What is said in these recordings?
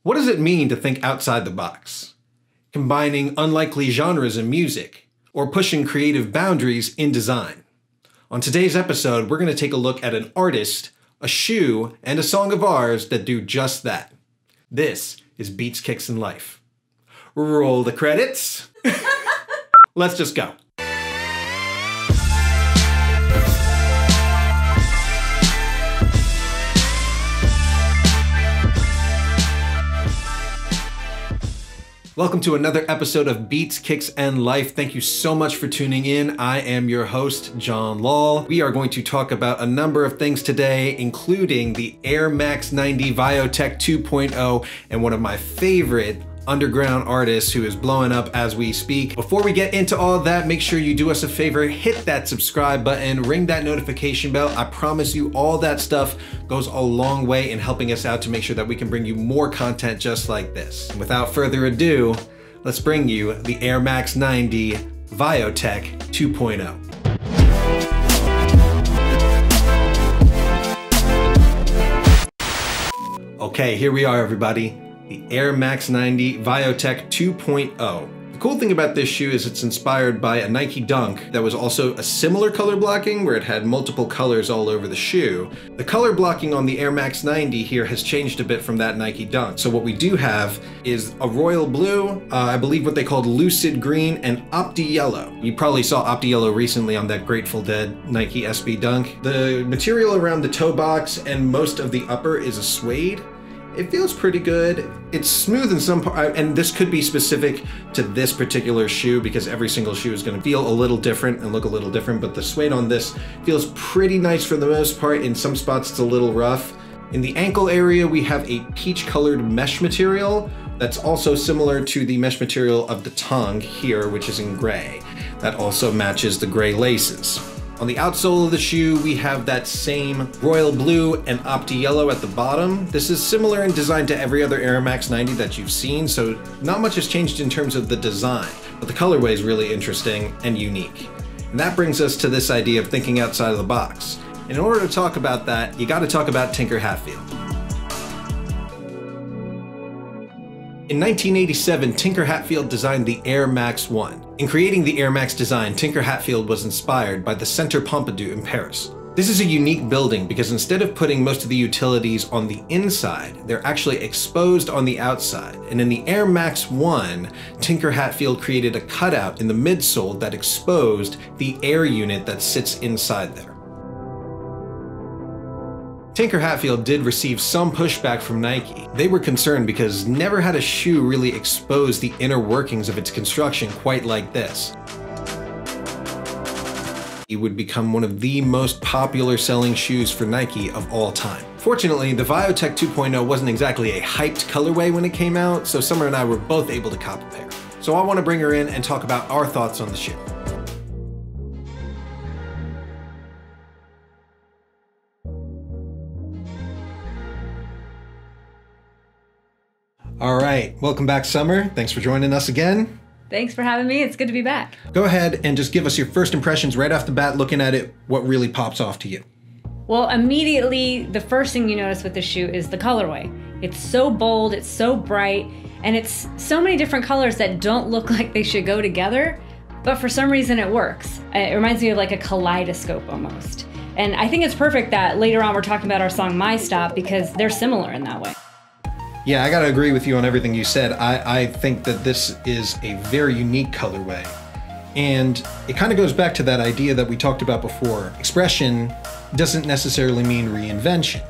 What does it mean to think outside the box? Combining unlikely genres in music, or pushing creative boundaries in design? On today's episode, we're going to take a look at an artist, a shoe, and a song of ours that do just that. This is Beats, Kicks, and Life. Roll the credits. Let's just go. Welcome to another episode of Beats, Kicks, and Life. Thank you so much for tuning in. I am your host, John Lall. We are going to talk about a number of things today, including the Air Max 90 Viotech 2.0 and one of my favorite underground artists who is blowing up as we speak. Before we get into all of that, make sure you do us a favor, hit that subscribe button, ring that notification bell. I promise you all that stuff goes a long way in helping us out to make sure that we can bring you more content just like this. And without further ado, let's bring you the Air Max 90 Viotech 2.0. Okay, here we are, everybody. The Air Max 90 Viotech 2.0. The cool thing about this shoe is it's inspired by a Nike Dunk that was also a similar color blocking where it had multiple colors all over the shoe. The color blocking on the Air Max 90 here has changed a bit from that Nike Dunk. So what we do have is a royal blue, I believe what they called lucid green, and Opti yellow. You probably saw Opti yellow recently on that Grateful Dead Nike SB Dunk. The material around the toe box and most of the upper is a suede. It feels pretty good. It's smooth in some part, and this could be specific to this particular shoe because every single shoe is going to feel a little different and look a little different, but the suede on this feels pretty nice for the most part. In some spots it's a little rough. In the ankle area we have a peach colored mesh material that's also similar to the mesh material of the tongue here, which is in gray. That also matches the gray laces. On the outsole of the shoe, we have that same royal blue and Opti yellow at the bottom. This is similar in design to every other Air Max 90 that you've seen, so not much has changed in terms of the design, but the colorway is really interesting and unique. And that brings us to this idea of thinking outside of the box. In order to talk about that, you gotta talk about Tinker Hatfield. In 1987, Tinker Hatfield designed the Air Max 1. In creating the Air Max design, Tinker Hatfield was inspired by the Centre Pompidou in Paris. This is a unique building because instead of putting most of the utilities on the inside, they're actually exposed on the outside. And in the Air Max 1, Tinker Hatfield created a cutout in the midsole that exposed the air unit that sits inside there. Tinker Hatfield did receive some pushback from Nike. They were concerned because never had a shoe really expose the inner workings of its construction quite like this. It would become one of the most popular selling shoes for Nike of all time. Fortunately, the Viotech 2.0 wasn't exactly a hyped colorway when it came out, so Summer and I were both able to cop a pair. So I want to bring her in and talk about our thoughts on the shoe. All right, welcome back, Summer. Thanks for joining us again. Thanks for having me. It's good to be back. Go ahead and just give us your first impressions right off the bat, looking at it, what really pops off to you? Well, immediately, the first thing you notice with the shoe is the colorway. It's so bold, it's so bright, and it's so many different colors that don't look like they should go together, but for some reason it works. It reminds me of like a kaleidoscope almost. And I think it's perfect that later on we're talking about our song My Stop because they're similar in that way. Yeah, I gotta agree with you on everything you said. I think that this is a very unique colorway. And it kind of goes back to that idea that we talked about before. Expression doesn't necessarily mean reinvention.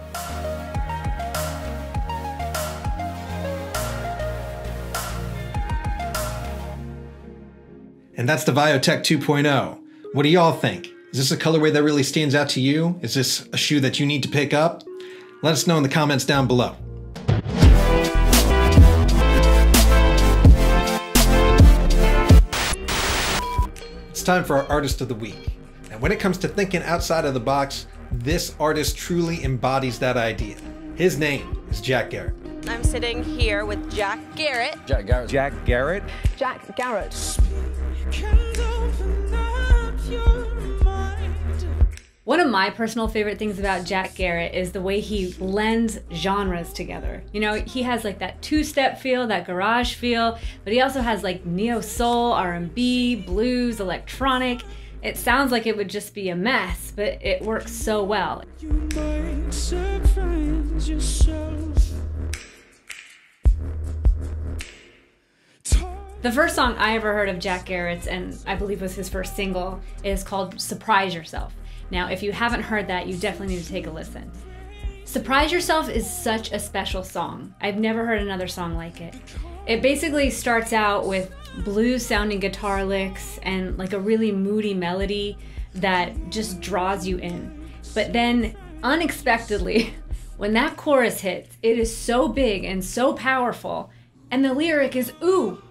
And that's the Viotech 2.0. What do y'all think? Is this a colorway that really stands out to you? Is this a shoe that you need to pick up? Let us know in the comments down below. It's time for our Artist of the Week. And when it comes to thinking outside of the box, this artist truly embodies that idea. His name is Jack Garratt. I'm sitting here with Jack Garratt. Jack Garratt. Jack Garratt. Jack Garratt. One of my personal favorite things about Jack Garratt is the way he blends genres together. You know, he has like that two-step feel, that garage feel, but he also has like neo-soul, R&B, blues, electronic. It sounds like it would just be a mess, but it works so well. You might surprise yourself. The first song I ever heard of Jack Garratt's, and I believe was his first single, is called Surprise Yourself. Now, if you haven't heard that, you definitely need to take a listen. Surprise Yourself is such a special song. I've never heard another song like it. It basically starts out with blues-sounding guitar licks and like a really moody melody that just draws you in. But then, unexpectedly, when that chorus hits, it is so big and so powerful, and the lyric is, ooh.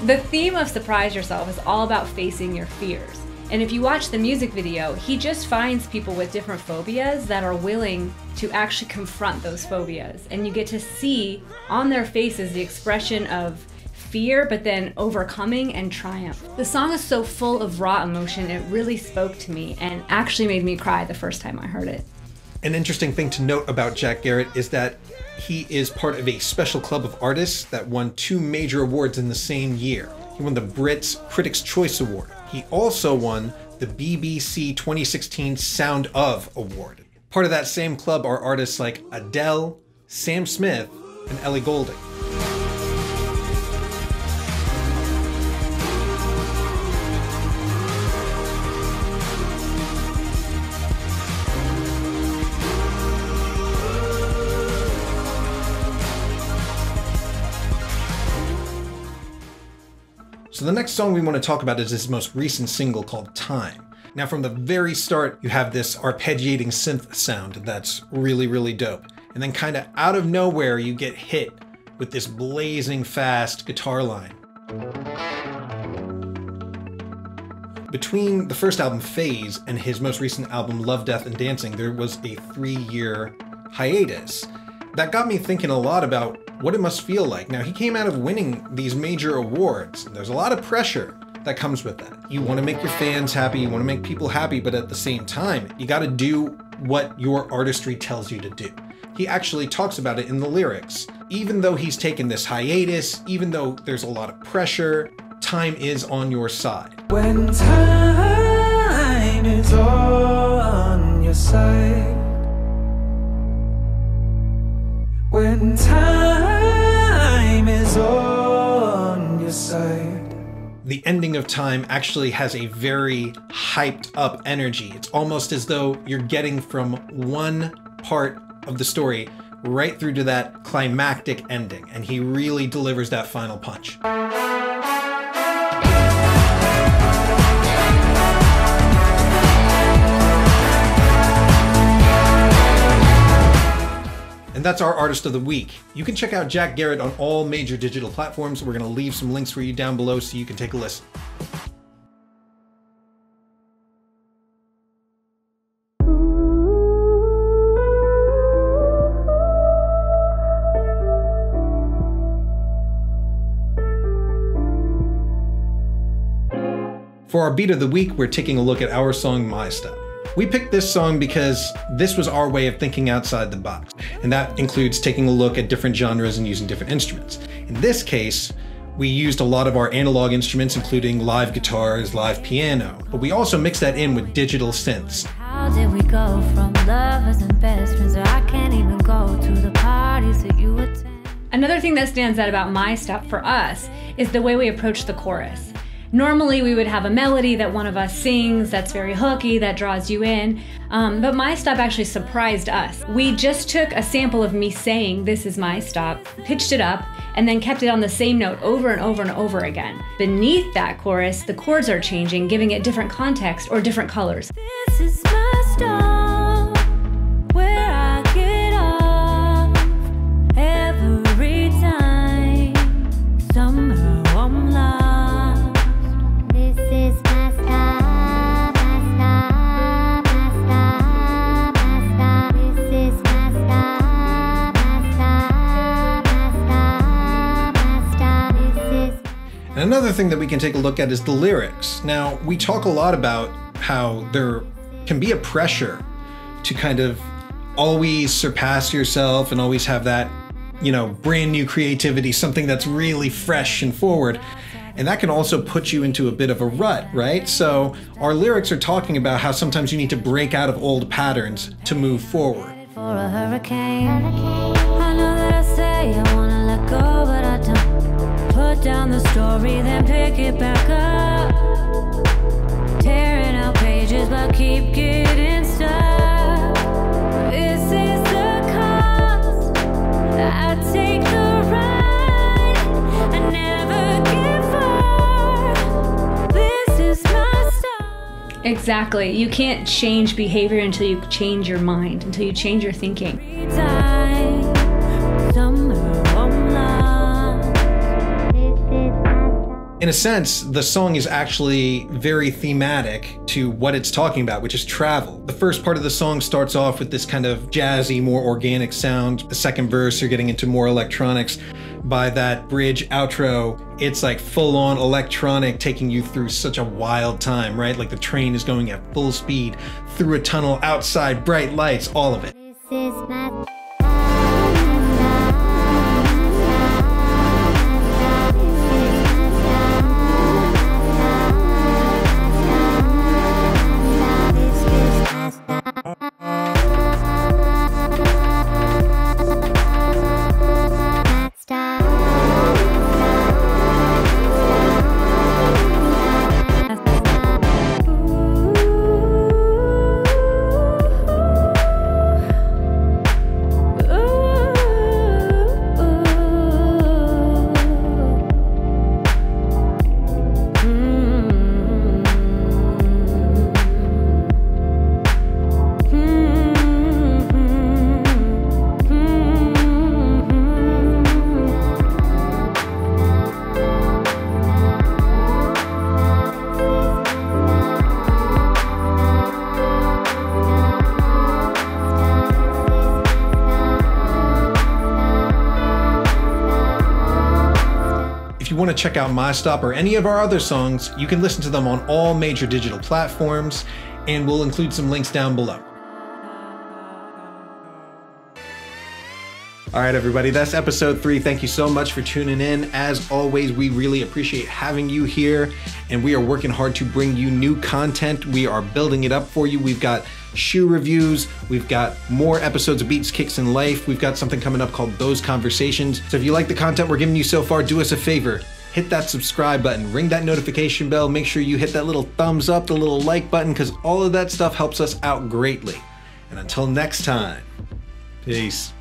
The theme of Surprise Yourself is all about facing your fears. And if you watch the music video, he just finds people with different phobias that are willing to actually confront those phobias. And you get to see on their faces the expression of fear, but then overcoming and triumph. The song is so full of raw emotion, it really spoke to me and actually made me cry the first time I heard it. An interesting thing to note about Jack Garratt is that he is part of a special club of artists that won 2 major awards in the same year. He won the Brits Critics' Choice Award. He also won the BBC 2016 Sound of Award. Part of that same club are artists like Adele, Sam Smith, and Ellie Goulding. So the next song we want to talk about is his most recent single called Time. Now from the very start, you have this arpeggiating synth sound that's really, really dope. And then kind of out of nowhere, you get hit with this blazing fast guitar line. Between the first album, Phase, and his most recent album, Love, Death, and Dancing, there was a 3-year hiatus. That got me thinking a lot about what it must feel like. Now, he came out of winning these major awards. There's a lot of pressure that comes with that. You want to make your fans happy, you want to make people happy, but at the same time, you got to do what your artistry tells you to do. He actually talks about it in the lyrics. Even though he's taken this hiatus, even though there's a lot of pressure, time is on your side. When time is on your side, when time is on your side. The ending of Time actually has a very hyped up energy. It's almost as though you're getting from one part of the story right through to that climactic ending, and he really delivers that final punch. And that's our Artist of the Week. You can check out Jack Garratt on all major digital platforms. We're going to leave some links for you down below so you can take a listen. For our Beat of the Week, we're taking a look at our song, My Step. We picked this song because this was our way of thinking outside the box, and that includes taking a look at different genres and using different instruments. In this case, we used a lot of our analog instruments, including live guitars, live piano, but we also mixed that in with digital synths. How did we go from lovers and best friends? I can't even go to the parties that you attend. Another thing that stands out about My Step for us is the way we approach the chorus. Normally we would have a melody that one of us sings that's very hooky, that draws you in, but My Stop actually surprised us. We just took a sample of me saying, "This is my stop," pitched it up, and then kept it on the same note over and over and over again. Beneath that chorus, the chords are changing, giving it different context or different colors. This is my stop, where I get off every time. Somehow I'm lost. This is my stop, my And another thing that we can take a look at is the lyrics. Now, we talk a lot about how there can be a pressure to kind of always surpass yourself and always have that, you know, brand new creativity, something that's really fresh and forward. And that can also put you into a bit of a rut, right? So our lyrics are talking about how sometimes you need to break out of old patterns to move forward. For a hurricane. I know that I say I wanna let go, but I don't. Put down the story, then pick it back up. Tearing out pages, but keep getting stuck. This is the cost. I take the ride. I never give up. This is my start. Exactly. You can't change behavior until you change your mind, until you change your thinking. In a sense, the song is actually very thematic to what it's talking about, which is travel. The first part of the song starts off with this kind of jazzy, more organic sound. The second verse, you're getting into more electronics. By that bridge outro, it's like full-on electronic, taking you through such a wild time, right? Like the train is going at full speed through a tunnel, outside, bright lights, all of it. This is my If you want to check out My Stop or any of our other songs, you can listen to them on all major digital platforms, and we'll include some links down below. All right, everybody, that's episode 3. Thank you so much for tuning in. As always, we really appreciate having you here, and we are working hard to bring you new content. We are building it up for you. We've got shoe reviews. We've got more episodes of Beats, Kicks, and Life. We've got something coming up called Those Conversations. So if you like the content we're giving you so far, do us a favor. Hit that subscribe button, ring that notification bell, make sure you hit that little thumbs up, the little like button, because all of that stuff helps us out greatly. And until next time, peace.